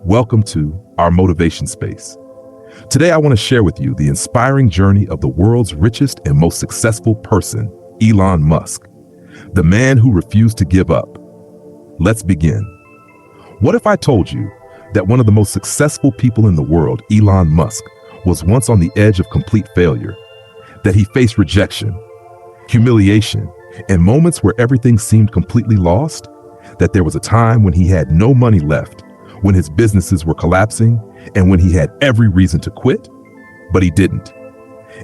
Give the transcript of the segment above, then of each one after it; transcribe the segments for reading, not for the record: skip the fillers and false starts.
Welcome to our motivation space. Today, I want to share with you the inspiring journey of the world's richest and most successful person, Elon Musk, the man who refused to give up. Let's begin. What if I told you that one of the most successful people in the world, Elon Musk, was once on the edge of complete failure, that he faced rejection, humiliation, and moments where everything seemed completely lost, that there was a time when he had no money left, when his businesses were collapsing, and when he had every reason to quit, but he didn't.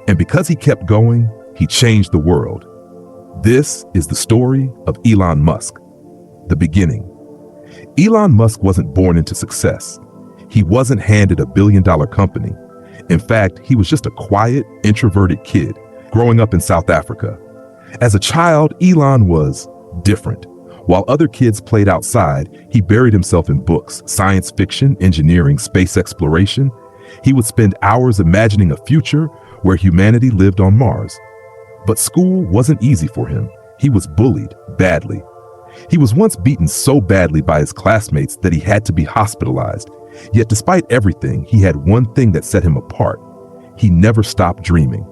And because he kept going, he changed the world. This is the story of Elon Musk, the beginning. Elon Musk wasn't born into success. He wasn't handed a billion-dollar company. In fact, he was just a quiet, introverted kid growing up in South Africa. As a child, Elon was different. While other kids played outside, he buried himself in books, science fiction, engineering, space exploration. He would spend hours imagining a future where humanity lived on Mars. But school wasn't easy for him. He was bullied badly. He was once beaten so badly by his classmates that he had to be hospitalized. Yet despite everything, he had one thing that set him apart. He never stopped dreaming.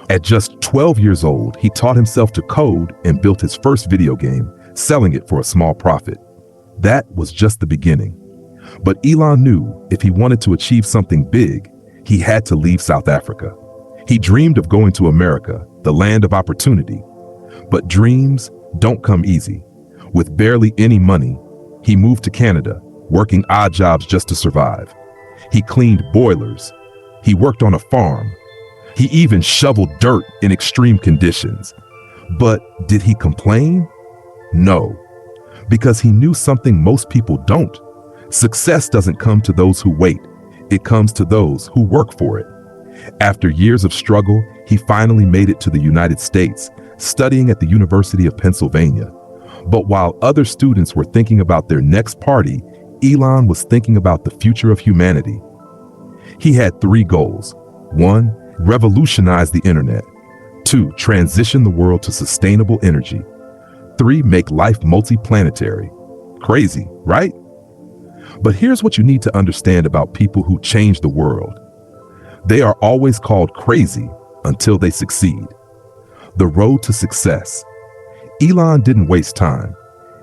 At just 12 years old, he taught himself to code and built his first video game, selling it for a small profit. That was just the beginning. But Elon knew if he wanted to achieve something big, he had to leave South Africa. He dreamed of going to America, the land of opportunity. But dreams don't come easy. With barely any money, he moved to Canada, working odd jobs just to survive. He cleaned boilers. He worked on a farm. He even shoveled dirt in extreme conditions. But did he complain? No, because he knew something most people don't. Success doesn't come to those who wait. It comes to those who work for it. After years of struggle, he finally made it to the United States, studying at the University of Pennsylvania. But while other students were thinking about their next party, Elon was thinking about the future of humanity. He had three goals. 1, revolutionize the internet. 2, transition the world to sustainable energy. 3, make life multi-planetary. Crazy, right? But here's what you need to understand about people who change the world. They are always called crazy until they succeed. The road to success. Elon didn't waste time.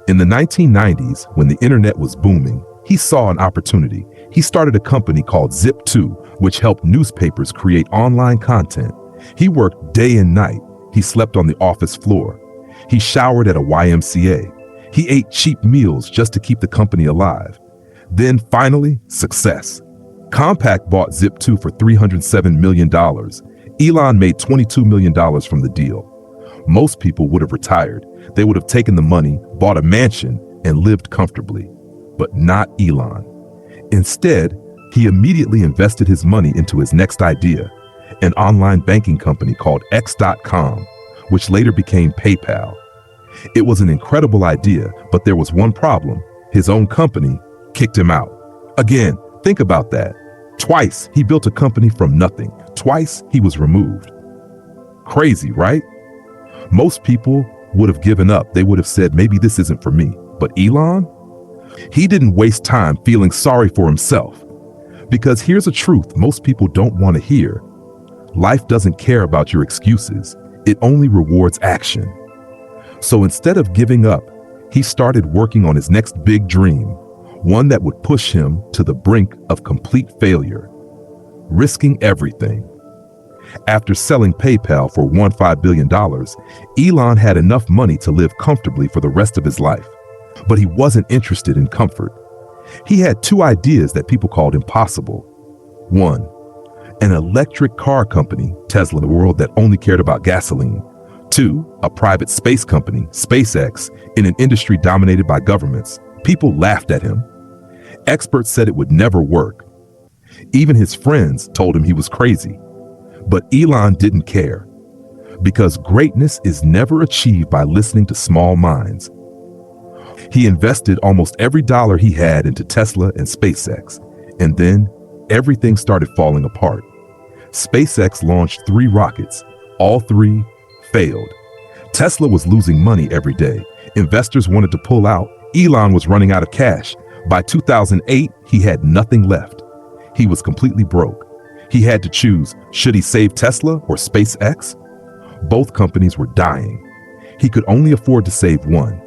In the 1990s, when the internet was booming, he saw an opportunity. He started a company called Zip2, which helped newspapers create online content. He worked day and night. He slept on the office floor. He showered at a YMCA. He ate cheap meals just to keep the company alive. Then finally, success. Compaq bought Zip2 for $307 million. Elon made $22 million from the deal. Most people would have retired. They would have taken the money, bought a mansion, and lived comfortably. But not Elon. Instead, he immediately invested his money into his next idea, an online banking company called X.com, which later became PayPal. It was an incredible idea, but there was one problem. His own company kicked him out. Again, think about that. Twice he built a company from nothing. Twice he was removed. Crazy, right? Most people would have given up. They would have said, maybe this isn't for me. But Elon? He didn't waste time feeling sorry for himself. Because here's a truth most people don't want to hear. Life doesn't care about your excuses. It only rewards action. So instead of giving up, he started working on his next big dream, one that would push him to the brink of complete failure, risking everything. After selling PayPal for $15 billion, Elon had enough money to live comfortably for the rest of his life. But he wasn't interested in comfort. He had two ideas that people called impossible. 1, an electric car company, Tesla, the world that only cared about gasoline. 2, a private space company, SpaceX, in an industry dominated by governments. People laughed at him. Experts said it would never work. Even his friends told him he was crazy. But Elon didn't care, because greatness is never achieved by listening to small minds. He invested almost every dollar he had into Tesla and SpaceX, and then everything started falling apart. SpaceX launched 3 rockets. All 3 failed. Tesla was losing money every day. Investors wanted to pull out. Elon was running out of cash. By 2008, he had nothing left. He was completely broke. He had to choose, should he save Tesla or SpaceX? Both companies were dying. He could only afford to save one.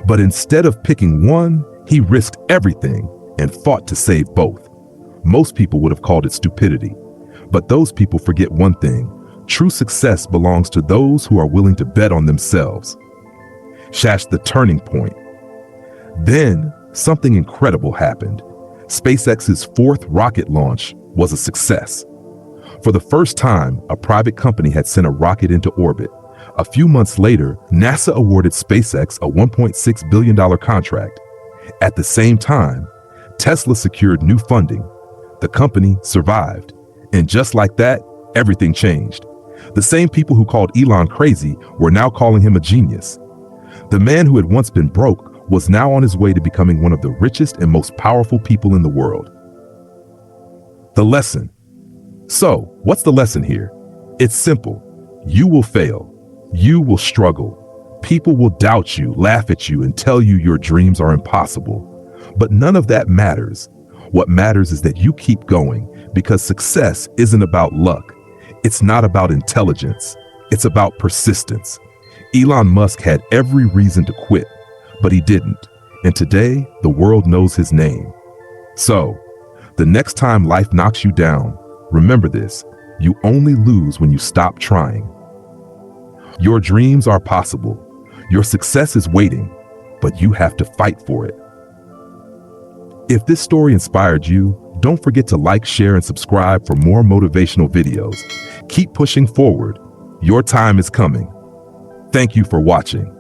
But instead of picking one, he risked everything and fought to save both. Most people would have called it stupidity. But those people forget one thing. True success belongs to those who are willing to bet on themselves. That's the turning point. Then, something incredible happened. SpaceX's fourth rocket launch was a success. For the first time, a private company had sent a rocket into orbit. A few months later, NASA awarded SpaceX a $1.6 billion contract. At the same time, Tesla secured new funding. The company survived. And just like that, everything changed. The same people who called Elon crazy were now calling him a genius. The man who had once been broke was now on his way to becoming one of the richest and most powerful people in the world. The lesson. So, what's the lesson here? It's simple. You will fail. You will struggle. People will doubt you, laugh at you, and tell you your dreams are impossible. But none of that matters. What matters is that you keep going, because success isn't about luck. It's not about intelligence. It's about persistence. Elon Musk had every reason to quit, but he didn't. And today, the world knows his name. So, the next time life knocks you down, remember this: you only lose when you stop trying. Your dreams are possible. Your success is waiting, but you have to fight for it. If this story inspired you, don't forget to like, share, and subscribe for more motivational videos. Keep pushing forward. Your time is coming. Thank you for watching.